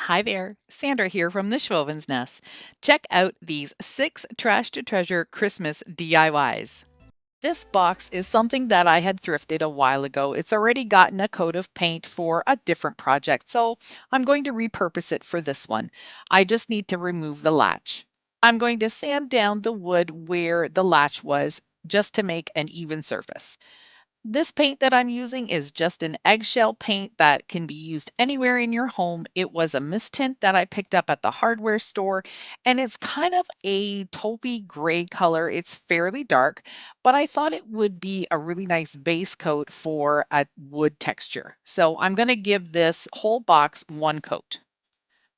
Hi there, Sandra here from the Schwoven's Nest. Check out these 6 Trash to Treasure Christmas DIYs. This box is something that I had thrifted a while ago. It's already gotten a coat of paint for a different project, so I'm going to repurpose it for this one. I just need to remove the latch. I'm going to sand down the wood where the latch was just to make an even surface. This paint that I'm using is just an eggshell paint that can be used anywhere in your home. It was a mist tint that I picked up at the hardware store, and it's kind of a taupey gray color. It's fairly dark, but I thought it would be a really nice base coat for a wood texture. So I'm going to give this whole box one coat.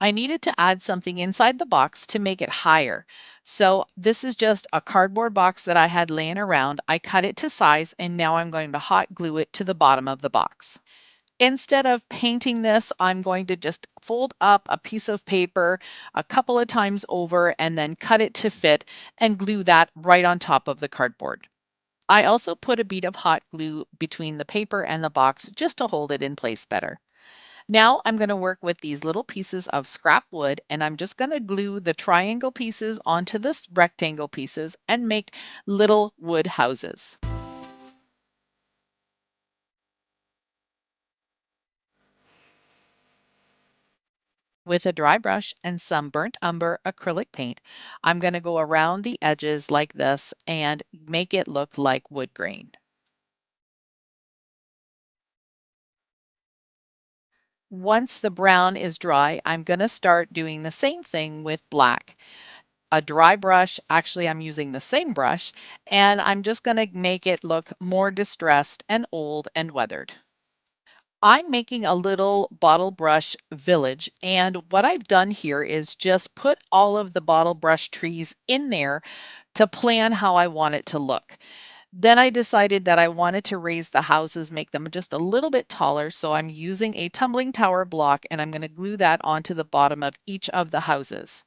I needed to add something inside the box to make it higher. So this is just a cardboard box that I had laying around. I cut it to size and now I'm going to hot glue it to the bottom of the box. Instead of painting this, I'm going to just fold up a piece of paper a couple of times over and then cut it to fit and glue that right on top of the cardboard. I also put a bead of hot glue between the paper and the box just to hold it in place better. Now I'm going to work with these little pieces of scrap wood and I'm just going to glue the triangle pieces onto the rectangle pieces and make little wood houses. With a dry brush and some burnt umber acrylic paint, I'm going to go around the edges like this and make it look like wood grain. Once the brown is dry, I'm going to start doing the same thing with black. A dry brush. Actually, I'm using the same brush, and I'm just going to make it look more distressed and old and weathered. I'm making a little bottle brush village, and what I've done here is just put all of the bottle brush trees in there to plan how I want it to look. Then I decided that I wanted to raise the houses, make them just a little bit taller, so I'm using a tumbling tower block and I'm going to glue that onto the bottom of each of the houses.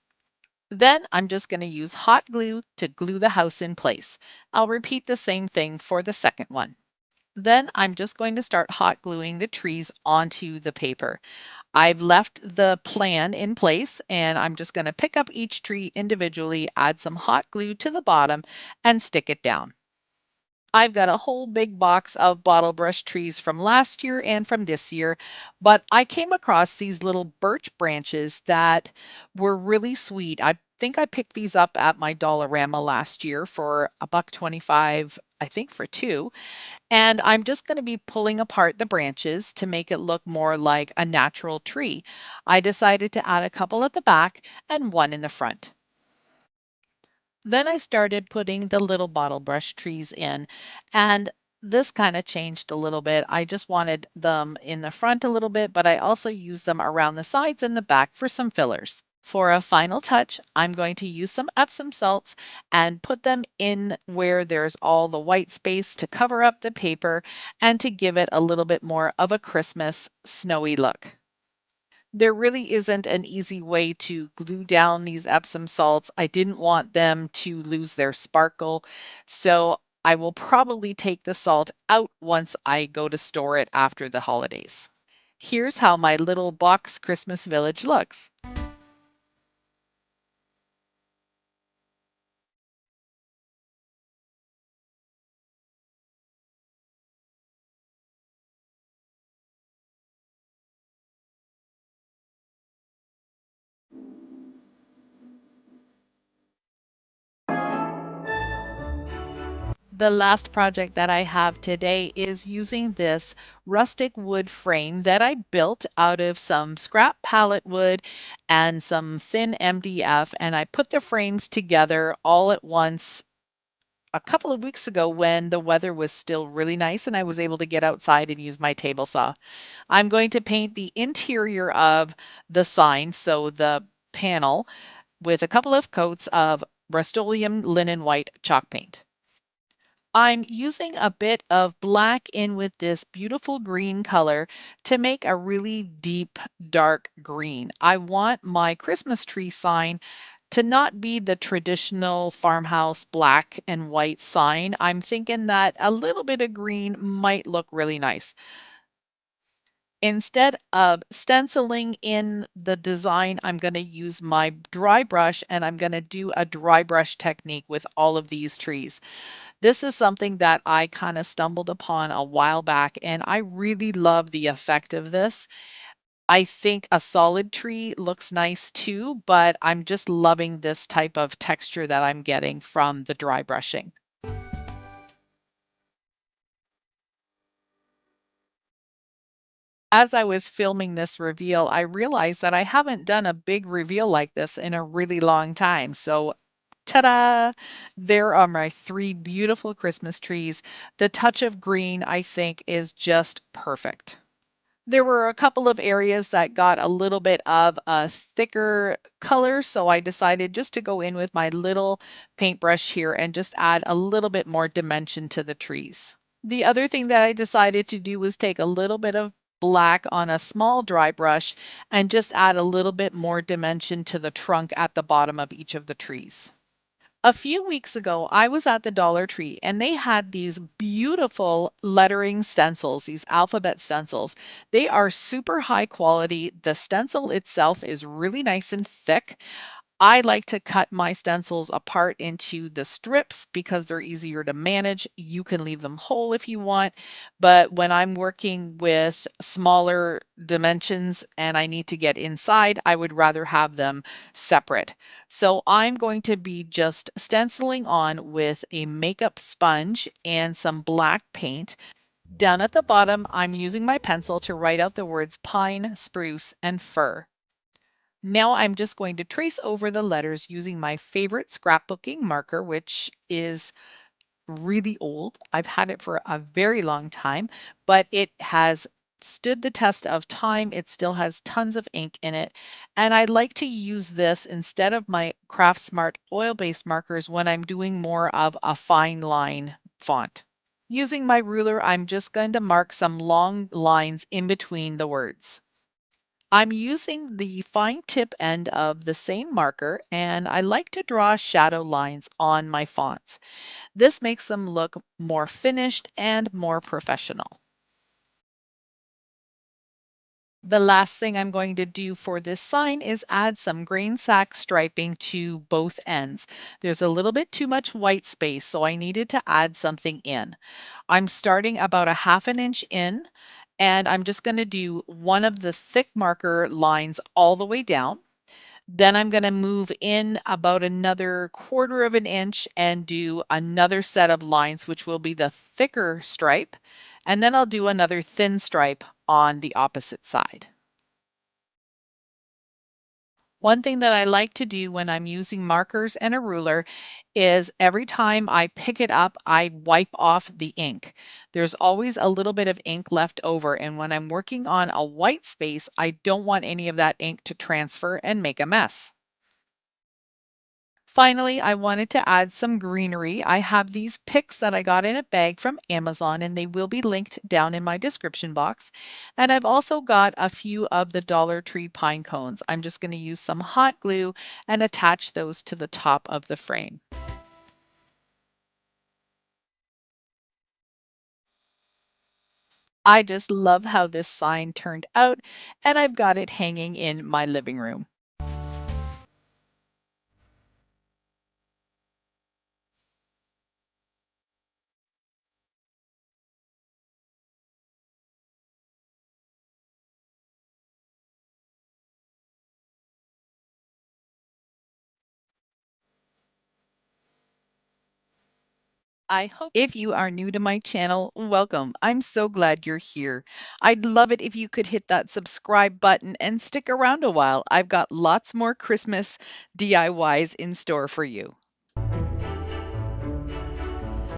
Then I'm just going to use hot glue to glue the house in place. I'll repeat the same thing for the second one. Then I'm just going to start hot gluing the trees onto the paper. I've left the plan in place and I'm just going to pick up each tree individually, add some hot glue to the bottom and stick it down. I've got a whole big box of bottle brush trees from last year and from this year, but I came across these little birch branches that were really sweet. I think I picked these up at my Dollarama last year for $1.25, I think for two. And I'm just going to be pulling apart the branches to make it look more like a natural tree. I decided to add a couple at the back and one in the front. Then I started putting the little bottle brush trees in, and this kind of changed a little bit. I just wanted them in the front a little bit, but I also used them around the sides and the back for some fillers. For a final touch, I'm going to use some Epsom salts and put them in where there's all the white space to cover up the paper and to give it a little bit more of a Christmas snowy look. There really isn't an easy way to glue down these Epsom salts. I didn't want them to lose their sparkle, so I will probably take the salt out once I go to store it after the holidays. Here's how my little box Christmas village looks. The last project that I have today is using this rustic wood frame that I built out of some scrap pallet wood and some thin MDF, and I put the frames together all at once a couple of weeks ago when the weather was still really nice and I was able to get outside and use my table saw. I'm going to paint the interior of the sign, so the panel, with a couple of coats of Rust-Oleum Linen White chalk paint. I'm using a bit of black in with this beautiful green color to make a really deep, dark green. I want my Christmas tree sign to not be the traditional farmhouse black and white sign. I'm thinking that a little bit of green might look really nice. Instead of stenciling in the design, I'm going to use my dry brush and I'm going to do a dry brush technique with all of these trees. This is something that I kind of stumbled upon a while back, and I really love the effect of this. I think a solid tree looks nice too, but I'm just loving this type of texture that I'm getting from the dry brushing. As I was filming this reveal, I realized that I haven't done a big reveal like this in a really long time. So, ta-da! There are my three beautiful Christmas trees. The touch of green, I think, is just perfect. There were a couple of areas that got a little bit of a thicker color, so I decided just to go in with my little paintbrush here and just add a little bit more dimension to the trees. The other thing that I decided to do was take a little bit of black on a small dry brush and just add a little bit more dimension to the trunk at the bottom of each of the trees. A few weeks ago, I was at the Dollar Tree and they had these beautiful lettering stencils, these alphabet stencils. They are super high quality. The stencil itself is really nice and thick. I like to cut my stencils apart into the strips because they're easier to manage. You can leave them whole if you want, but when I'm working with smaller dimensions and I need to get inside, I would rather have them separate. So I'm going to be just stenciling on with a makeup sponge and some black paint. Down at the bottom, I'm using my pencil to write out the words pine, spruce, and fir. Now I'm just going to trace over the letters using my favorite scrapbooking marker, which is really old. I've had it for a very long time, but it has stood the test of time. It still has tons of ink in it. And I like to use this instead of my Craft Smart oil-based markers when I'm doing more of a fine line font. Using my ruler, I'm just going to mark some long lines in between the words. I'm using the fine tip end of the same marker, and I like to draw shadow lines on my fonts. This makes them look more finished and more professional. The last thing I'm going to do for this sign is add some grain sack striping to both ends. There's a little bit too much white space, so I needed to add something in. I'm starting about a half an inch in, and I'm just going to do one of the thick marker lines all the way down. Then I'm going to move in about another quarter of an inch and do another set of lines, which will be the thicker stripe. And then I'll do another thin stripe on the opposite side. One thing that I like to do when I'm using markers and a ruler is every time I pick it up, I wipe off the ink. There's always a little bit of ink left over, and when I'm working on a white space, I don't want any of that ink to transfer and make a mess. Finally, I wanted to add some greenery. I have these picks that I got in a bag from Amazon, and they will be linked down in my description box. And I've also got a few of the Dollar Tree pine cones. I'm just going to use some hot glue and attach those to the top of the frame. I just love how this sign turned out, and I've got it hanging in my living room. I hope if you are new to my channel, welcome. I'm so glad you're here. I'd love it if you could hit that subscribe button and stick around a while. I've got lots more Christmas DIYs in store for you.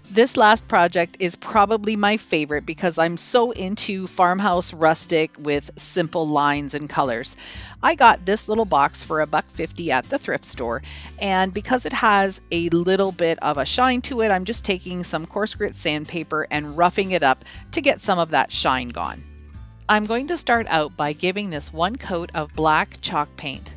This last project is probably my favorite because I'm so into Farmhouse Rustic with simple lines and colors. I got this little box for $1.50 at the thrift store, and because it has a little bit of a shine to it, I'm just taking some coarse grit sandpaper and roughing it up to get some of that shine gone. I'm going to start out by giving this one coat of black chalk paint,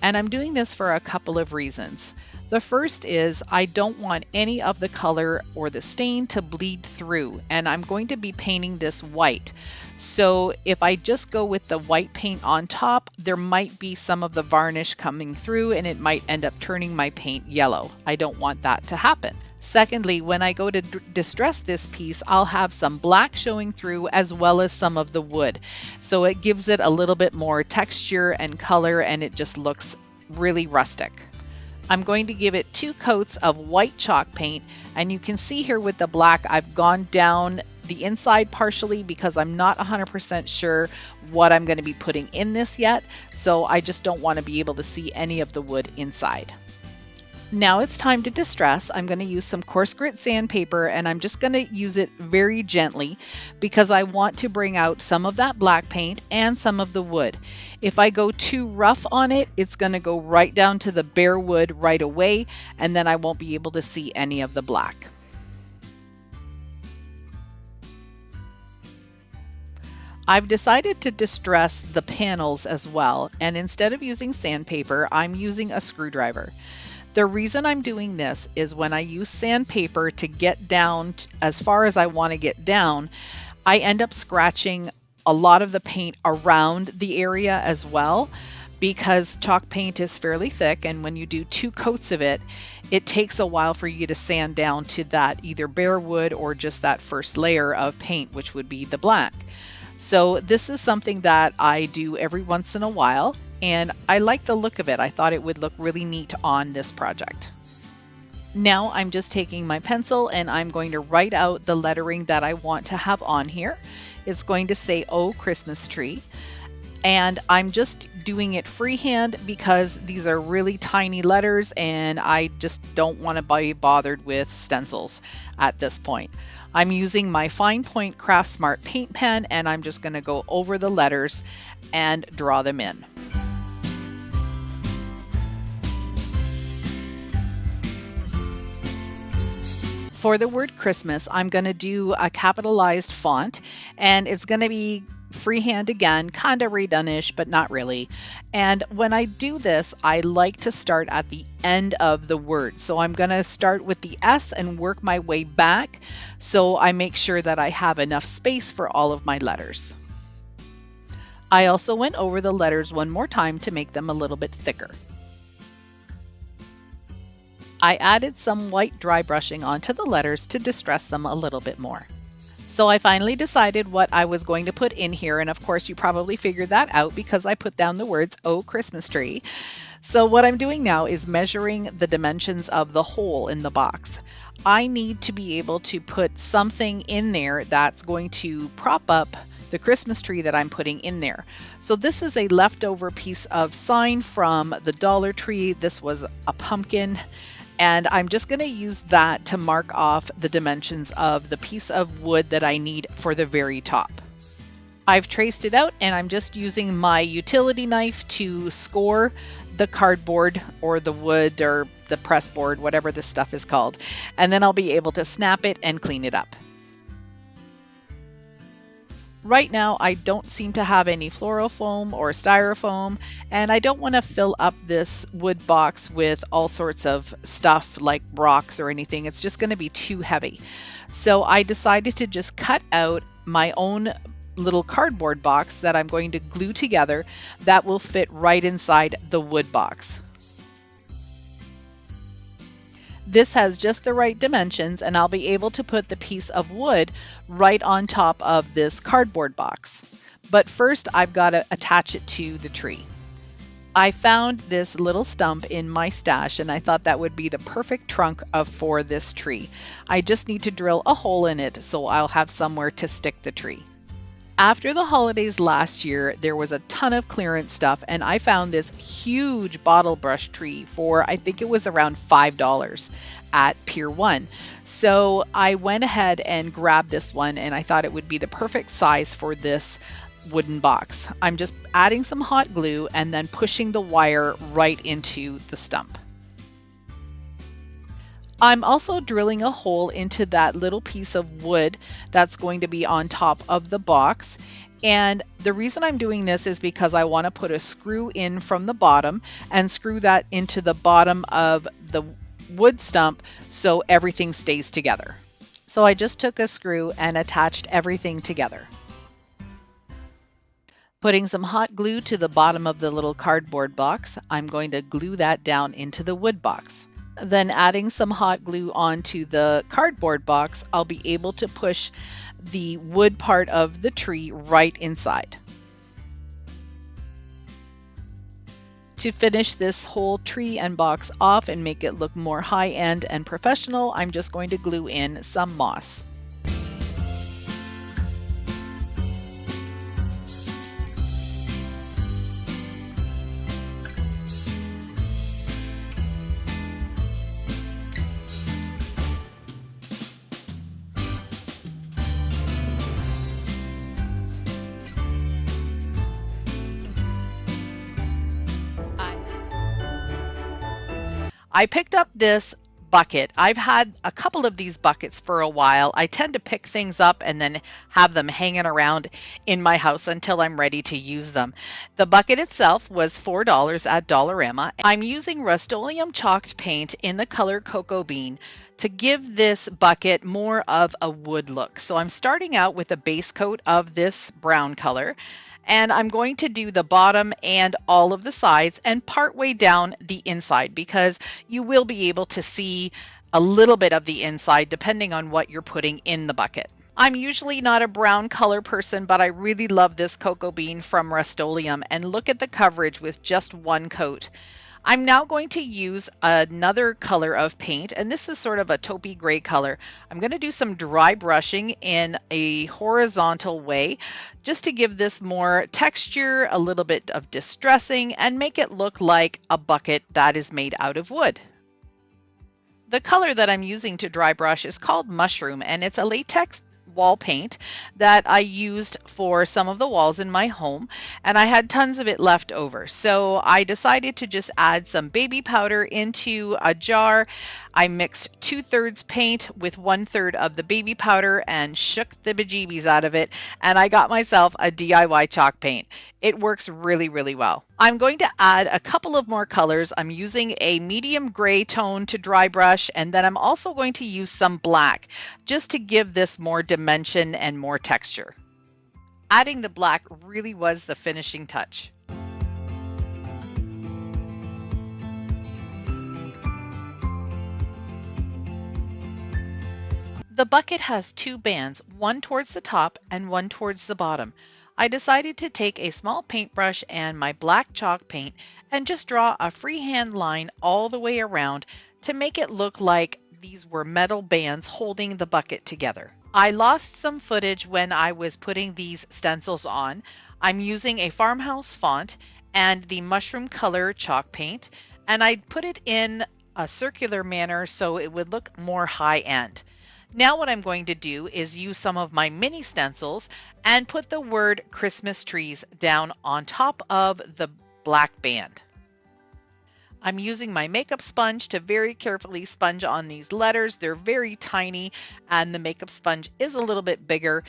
and I'm doing this for a couple of reasons. The first is I don't want any of the color or the stain to bleed through, and I'm going to be painting this white. So if I just go with the white paint on top, there might be some of the varnish coming through and it might end up turning my paint yellow. I don't want that to happen. Secondly, when I go to distress this piece, I'll have some black showing through as well as some of the wood. So it gives it a little bit more texture and color, and it just looks really rustic. I'm going to give it 2 coats of white chalk paint, and you can see here with the black I've gone down the inside partially because I'm not 100% sure what I'm going to be putting in this yet, so I just don't want to be able to see any of the wood inside. Now it's time to distress. I'm going to use some coarse grit sandpaper, and I'm just going to use it very gently because I want to bring out some of that black paint and some of the wood. If I go too rough on it, it's going to go right down to the bare wood right away, and then I won't be able to see any of the black. I've decided to distress the panels as well, and instead of using sandpaper, I'm using a screwdriver. The reason I'm doing this is when I use sandpaper to get down as far as I want to get down, I end up scratching a lot of the paint around the area as well, because chalk paint is fairly thick, and when you do 2 coats of it, it takes a while for you to sand down to that either bare wood or just that first layer of paint, which would be the black. So this is something that I do every once in a while, and I like the look of it. I thought it would look really neat on this project. Now I'm just taking my pencil and I'm going to write out the lettering that I want to have on here. It's going to say, "Oh, Christmas Tree." And I'm just doing it freehand because these are really tiny letters and I just don't want to be bothered with stencils at this point. I'm using my Fine Point Craft Smart paint pen, and I'm just going to go over the letters and draw them in. For the word Christmas, I'm going to do a capitalized font, and it's going to be freehand again, kind of redone-ish, but not really. And when I do this, I like to start at the end of the word. So I'm going to start with the S and work my way back, so I make sure that I have enough space for all of my letters. I also went over the letters one more time to make them a little bit thicker. I added some white dry brushing onto the letters to distress them a little bit more. So I finally decided what I was going to put in here, and of course you probably figured that out because I put down the words, "Oh, Christmas Tree." So what I'm doing now is measuring the dimensions of the hole in the box. I need to be able to put something in there that's going to prop up the Christmas tree that I'm putting in there. So this is a leftover piece of sign from the Dollar Tree. This was a pumpkin. And I'm just going to use that to mark off the dimensions of the piece of wood that I need for the very top. I've traced it out, and I'm just using my utility knife to score the cardboard or the wood or the press board, whatever this stuff is called. And then I'll be able to snap it and clean it up. Right now, I don't seem to have any fluorofoam or styrofoam, and I don't want to fill up this wood box with all sorts of stuff like rocks or anything. It's just going to be too heavy. So I decided to just cut out my own little cardboard box that I'm going to glue together that will fit right inside the wood box. This has just the right dimensions, and I'll be able to put the piece of wood right on top of this cardboard box. But first, I've got to attach it to the tree. I found this little stump in my stash, and I thought that would be the perfect trunk for this tree. I just need to drill a hole in it so I'll have somewhere to stick the tree. After the holidays last year, there was a ton of clearance stuff, and I found this huge bottle brush tree for, I think it was around $5 at Pier 1. So I went ahead and grabbed this one, and I thought it would be the perfect size for this wooden box. I'm just adding some hot glue and then pushing the wire right into the stump. I'm also drilling a hole into that little piece of wood that's going to be on top of the box, And the reason I'm doing this is because I want to put a screw in from the bottom and screw that into the bottom of the wood stump so everything stays together. So I just took a screw and attached everything together. Putting some hot glue to the bottom of the little cardboard box, I'm going to glue that down into the wood box. Then adding some hot glue onto the cardboard box, I'll be able to push the wood part of the tree right inside. To finish this whole tree and box off and make it look more high-end and professional, I'm just going to glue in some moss. I picked up this bucket. I've had a couple of these buckets for a while. I tend to pick things up and then have them hanging around in my house until I'm ready to use them. The bucket itself was $4 at Dollarama. I'm using Rust-Oleum chalked paint in the color Cocoa Bean to give this bucket more of a wood look. So I'm starting out with a base coat of this brown color. And I'm going to do the bottom and all of the sides and part way down the inside because you will be able to see a little bit of the inside depending on what you're putting in the bucket. I'm usually not a brown color person, but I really love this Cocoa Bean from Rust-Oleum, and look at the coverage with just one coat. I'm now going to use another color of paint, and this is sort of a taupey gray color. I'm going to do some dry brushing in a horizontal way just to give this more texture, a little bit of distressing, and make it look like a bucket that is made out of wood. The color that I'm using to dry brush is called Mushroom, and it's a latex wall paint that I used for some of the walls in my home, and I had tons of it left over. So I decided to just add some baby powder into a jar. I mixed 2/3 paint with 1/3 of the baby powder and shook the bejeebies out of it, and I got myself a DIY chalk paint. It works really, really well. I'm going to add a couple of more colors. I'm using a medium gray tone to dry brush, and then I'm also going to use some black just to give this more dimension and more texture. Adding the black really was the finishing touch. The bucket has two bands, one towards the top and one towards the bottom. I decided to take a small paintbrush and my black chalk paint and just draw a freehand line all the way around to make it look like these were metal bands holding the bucket together. I lost some footage when I was putting these stencils on. I'm using a Farmhouse font and the mushroom color chalk paint, and I put it in a circular manner so it would look more high-end. Now what I'm going to do is use some of my mini stencils and put the word Christmas trees down on top of the black band. I'm using my makeup sponge to very carefully sponge on these letters. They're very tiny and the makeup sponge is a little bit bigger.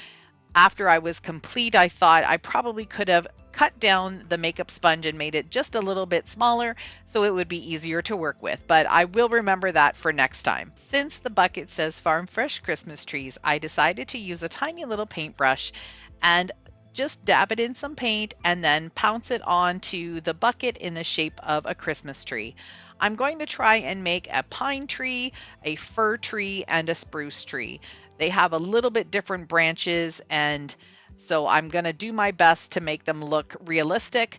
After I was complete, I thought I probably could have cut down the makeup sponge and made it just a little bit smaller so it would be easier to work with, but I will remember that for next time. Since the bucket says Farm Fresh Christmas Trees, I decided to use a tiny little paintbrush and just dab it in some paint and then pounce it onto the bucket in the shape of a Christmas tree. I'm going to try and make a pine tree, a fir tree, and a spruce tree. They have a little bit different branches, and so I'm going to do my best to make them look realistic.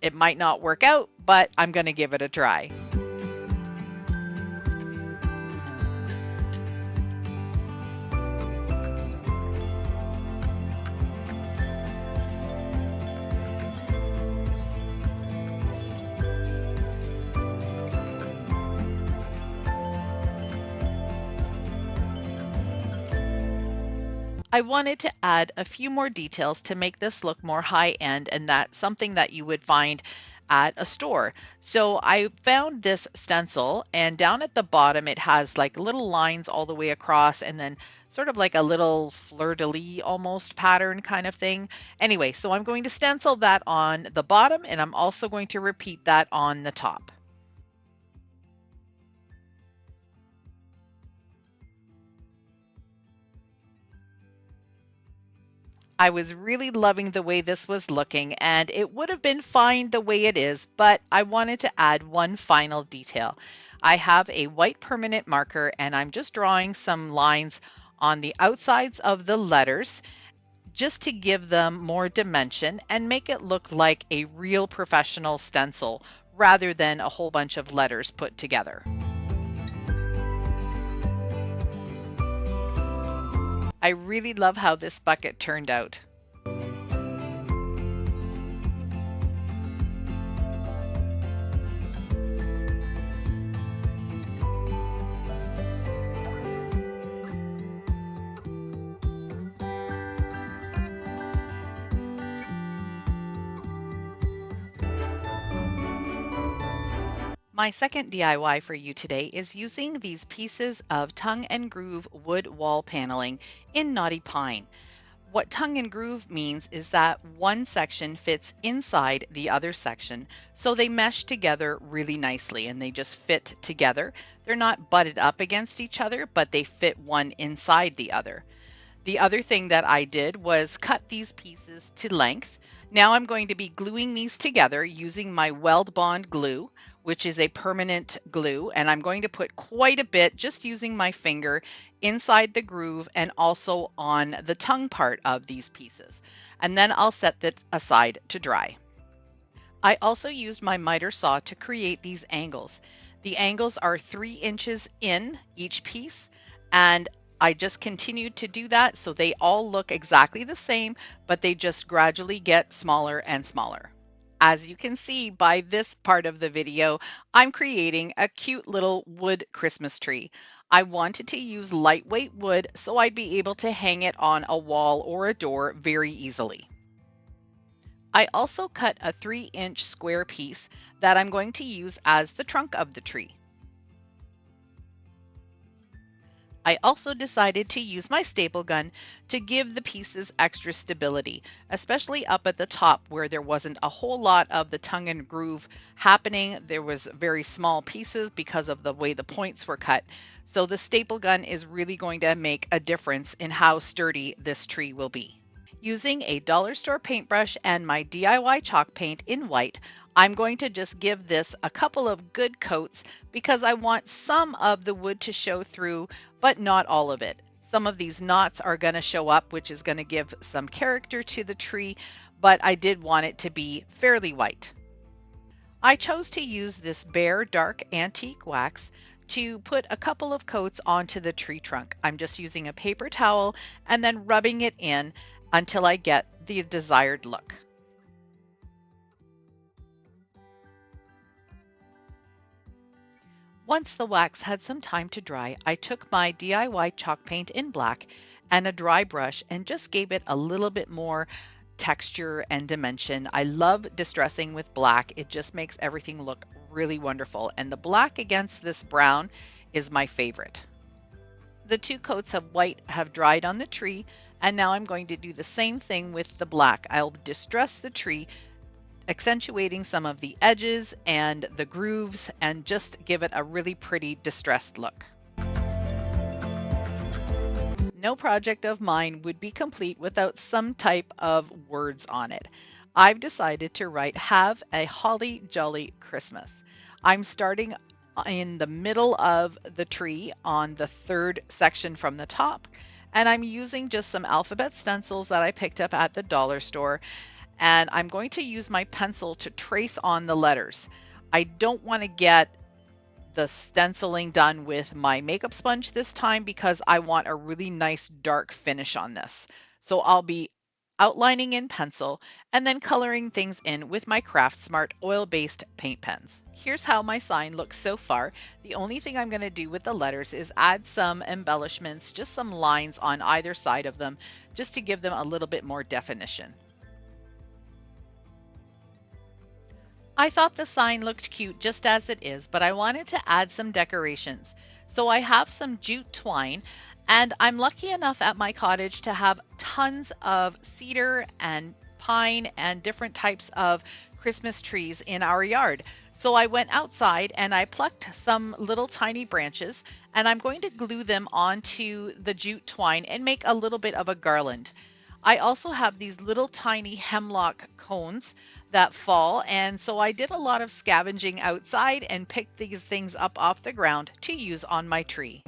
It might not work out, but I'm going to give it a try. I wanted to add a few more details to make this look more high-end, and that's something that you would find at a store. So I found this stencil, and down at the bottom it has like little lines all the way across, and then sort of like a little fleur-de-lis almost pattern kind of thing. Anyway, so I'm going to stencil that on the bottom, and I'm also going to repeat that on the top. I was really loving the way this was looking, and it would have been fine the way it is, but I wanted to add one final detail. I have a white permanent marker, and I'm just drawing some lines on the outsides of the letters just to give them more dimension and make it look like a real professional stencil rather than a whole bunch of letters put together. I really love how this bucket turned out. My second DIY for you today is using these pieces of tongue and groove wood wall paneling in Knotty Pine. What tongue and groove means is that one section fits inside the other section, so they mesh together really nicely and they just fit together. They're not butted up against each other, but they fit one inside the other. The other thing that I did was cut these pieces to length. Now I'm going to be gluing these together using my Weldbond glue, which is a permanent glue, and I'm going to put quite a bit just using my finger inside the groove and also on the tongue part of these pieces. And then I'll set that aside to dry. I also used my miter saw to create these angles. The angles are 3 inches in each piece, and I just continued to do that so they all look exactly the same, but they just gradually get smaller and smaller. As you can see by this part of the video, I'm creating a cute little wood Christmas tree. I wanted to use lightweight wood so I'd be able to hang it on a wall or a door very easily. I also cut a 3-inch square piece that I'm going to use as the trunk of the tree. I also decided to use my staple gun to give the pieces extra stability, especially up at the top where there wasn't a whole lot of the tongue and groove happening. There was very small pieces because of the way the points were cut. So the staple gun is really going to make a difference in how sturdy this tree will be. Using a dollar store paintbrush and my DIY chalk paint in white, I'm going to just give this a couple of good coats because I want some of the wood to show through, but not all of it. Some of these knots are going to show up, which is going to give some character to the tree, but I did want it to be fairly white. I chose to use this bare dark antique wax to put a couple of coats onto the tree trunk. I'm just using a paper towel and then rubbing it in until I get the desired look. Once the wax had some time to dry, I took my DIY chalk paint in black and a dry brush and just gave it a little bit more texture and dimension. I love distressing with black. It just makes everything look really wonderful. And the black against this brown is my favorite. The 2 coats of white have dried on the tree, and now I'm going to do the same thing with the black. I'll distress the tree, accentuating some of the edges and the grooves and just give it a really pretty distressed look. No project of mine would be complete without some type of words on it. I've decided to write "Have a Holly Jolly Christmas." I'm starting in the middle of the tree on the 3rd section from the top, and I'm using just some alphabet stencils that I picked up at the dollar store, and I'm going to use my pencil to trace on the letters. I don't want to get the stenciling done with my makeup sponge this time because I want a really nice dark finish on this. So I'll be outlining in pencil and then coloring things in with my Craft Smart oil-based paint pens. Here's how my sign looks so far. The only thing I'm going to do with the letters is add some embellishments, just some lines on either side of them, just to give them a little bit more definition. I thought the sign looked cute just as it is, but I wanted to add some decorations. So I have some jute twine, and I'm lucky enough at my cottage to have tons of cedar and pine and different types of Christmas trees in our yard. So I went outside and I plucked some little tiny branches, and I'm going to glue them onto the jute twine and make a little bit of a garland. I also have these little tiny hemlock cones that fall, and so I did a lot of scavenging outside and picked these things up off the ground to use on my tree.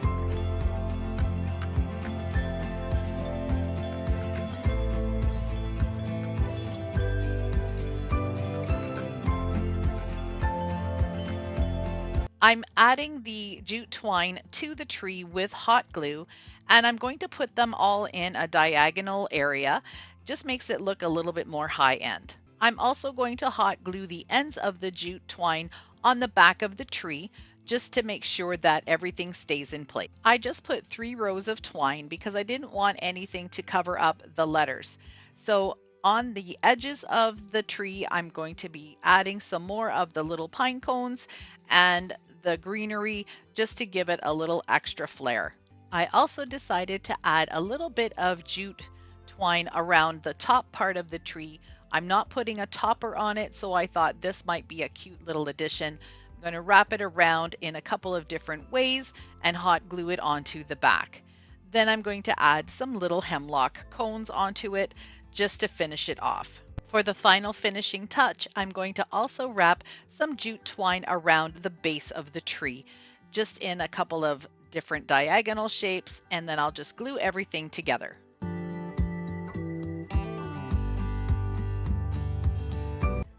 I'm adding the jute twine to the tree with hot glue, and I'm going to put them all in a diagonal area. Just makes it look a little bit more high end. I'm also going to hot glue the ends of the jute twine on the back of the tree just to make sure that everything stays in place. I just put 3 rows of twine because I didn't want anything to cover up the letters. So on the edges of the tree, I'm going to be adding some more of the little pine cones and the greenery just to give it a little extra flair. I also decided to add a little bit of jute twine around the top part of the tree. I'm not putting a topper on it, so I thought this might be a cute little addition. I'm going to wrap it around in a couple of different ways and hot glue it onto the back. Then I'm going to add some little hemlock cones onto it just to finish it off. For the final finishing touch, I'm going to also wrap some jute twine around the base of the tree, just in a couple of different diagonal shapes, and then I'll just glue everything together.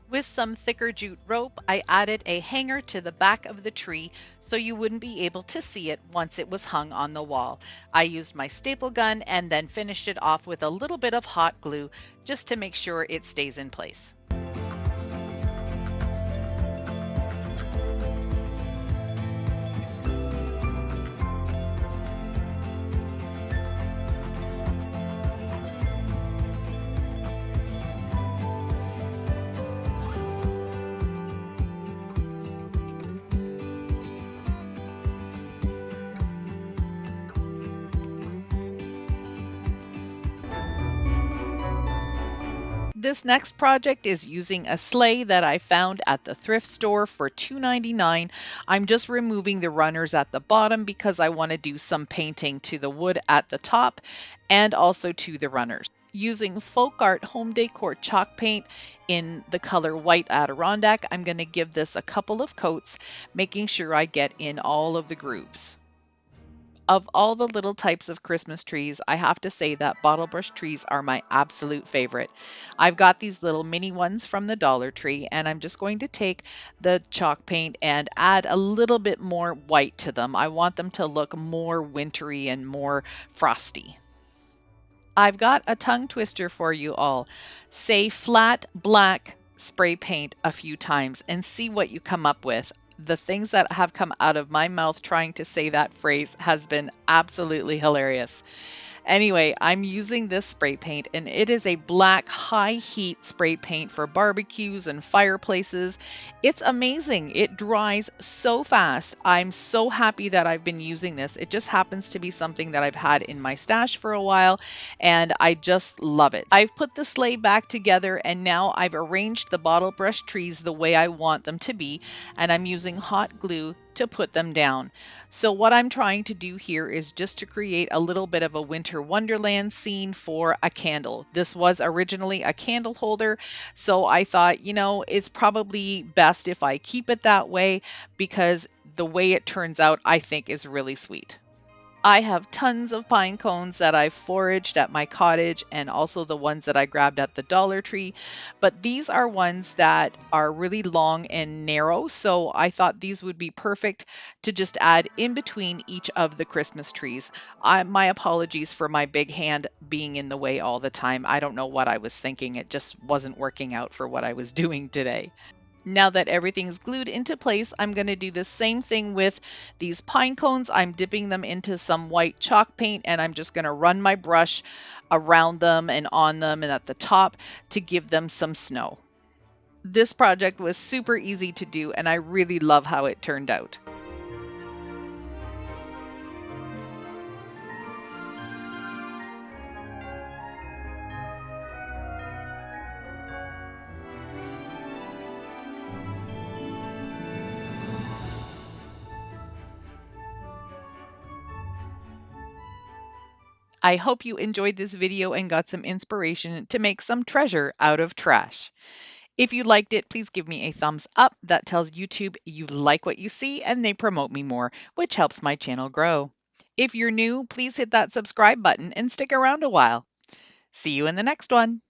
With some thicker jute rope, I added a hanger to the back of the tree so you wouldn't be able to see it once it was hung on the wall. I used my staple gun and then finished it off with a little bit of hot glue just to make sure it stays in place. This next project is using a sleigh that I found at the thrift store for $2.99. I'm just removing the runners at the bottom because I want to do some painting to the wood at the top and also to the runners. Using Folk Art Home Decor chalk paint in the color White Adirondack, I'm going to give this a couple of coats, making sure I get in all of the grooves. Of all the little types of Christmas trees, I have to say that bottle brush trees are my absolute favorite. I've got these little mini ones from the Dollar Tree, and I'm just going to take the chalk paint and add a little bit more white to them. I want them to look more wintry and more frosty. I've got a tongue twister for you all. Say flat black spray paint a few times and see what you come up with. The things that have come out of my mouth trying to say that phrase has been absolutely hilarious. Anyway, I'm using this spray paint, and it is a black high heat spray paint for barbecues and fireplaces. It's amazing. It dries so fast. I'm so happy that I've been using this. It just happens to be something that I've had in my stash for a while, and I just love it. I've put the sleigh back together, and now I've arranged the bottle brush trees the way I want them to be, and I'm using hot glue to put them down. So what I'm trying to do here is just to create a little bit of a winter wonderland scene for a candle. This was originally a candle holder, so I thought, it's probably best if I keep it that way because the way it turns out, I think, is really sweet. I have tons of pine cones that I've foraged at my cottage and also the ones that I grabbed at the Dollar Tree. But these are ones that are really long and narrow, so I thought these would be perfect to just add in between each of the Christmas trees. My apologies for my big hand being in the way all the time. I don't know what I was thinking. It just wasn't working out for what I was doing today. Now that everything's glued into place, I'm going to do the same thing with these pine cones. I'm dipping them into some white chalk paint, and I'm just going to run my brush around them and on them and at the top to give them some snow. This project was super easy to do, and I really love how it turned out. I hope you enjoyed this video and got some inspiration to make some treasure out of trash. If you liked it, please give me a thumbs up. That tells YouTube you like what you see and they promote me more, which helps my channel grow. If you're new, please hit that subscribe button and stick around a while. See you in the next one.